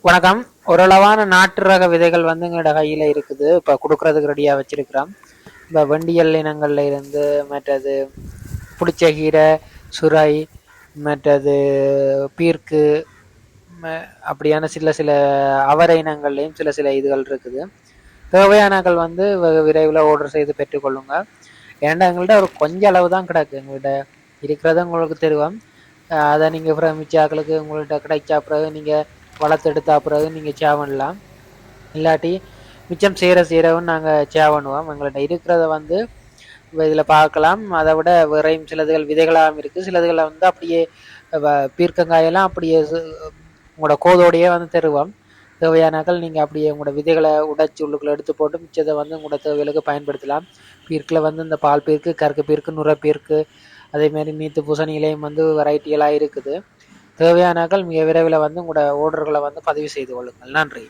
வணக்கம். ஓரளவான நாட்டு ரக விதைகள் வந்து எங்களோட கையில் இருக்குது. இப்போ கொடுக்கறதுக்கு ரெடியாக வச்சிருக்கிறோம். இப்போ வெண்டியல் இனங்கள்ல இருந்து மற்றது புளிச்சகீரை, சுரை, மற்றது பீர்க்கு, அப்படியான சில சில அவரை இனங்கள்லையும் சில சில இதுகள் இருக்குது. தேவையானங்கள் வந்து விரைவில் ஆர்டர் செய்து பெற்றுக்கொள்ளுங்க. ஏன்னா எங்கள்கிட்ட ஒரு கொஞ்சம் அளவு தான் கிடக்கு. எங்கள்கிட்ட இருக்கிறத உங்களுக்கு தருவோம். அதை நீங்கள் அப்புறம் மிச்சாக்களுக்கு உங்கள்கிட்ட கிடைச்சா பிறகு நீங்கள் வளர்த்தெடுத்தா பிறகு நீங்கள் சேவன்லாம் இல்லாட்டி மிச்சம் செய்கிறவும் நாங்கள் சேவணுவோம். எங்கள்கிட்ட இருக்கிறத வந்து இதில் பார்க்கலாம். அதை விட வேறையும் சிலதுகள் விதைகளாகவும் இருக்குது. சிலதுகளை வந்து அப்படியே பீர்க்கங்காயெல்லாம் அப்படியே உங்களோட கோதோடையே வந்து தருவோம். தேவையானாக்கள் நீங்கள் அப்படியே உங்களோட விதைகளை உடைச்சி உள்ளுக்குள்ள எடுத்து போட்டு மிச்சத்தை வந்து உங்களோட தேவைகளுக்கு பயன்படுத்தலாம். பீர்க்கில் வந்து இந்த பால் பீர்க்கு, கருக்கு பீர்க்கு, நுரை பீர்க்கு, அதேமாரி நீத்து பூசணியிலையும் வந்து வெரைட்டியெல்லாம் இருக்குது. தேவையானாக்கள் மிக விரைவில் வந்து உங்களோட ஆர்டர்களை வந்து பதிவு செய்து கொள்ளுங்கள். நன்றி.